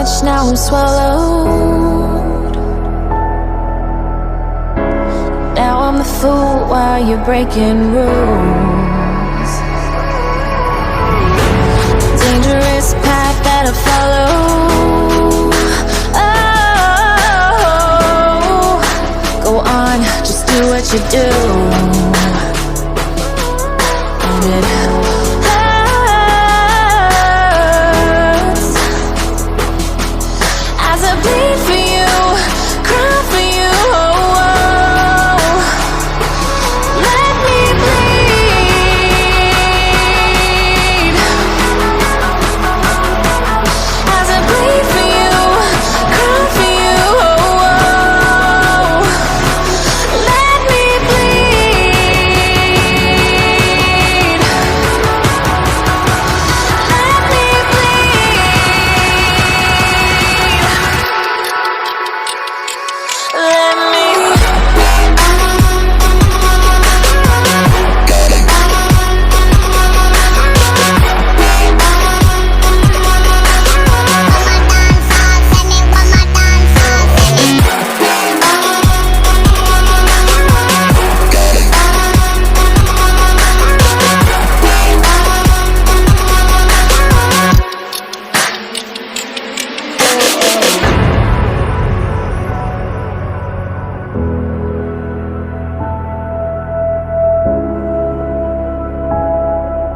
much, now I'm swallowed. Now I'm the fool while you're breaking rules. Dangerous path that I follow. Oh, go on, just do what you do.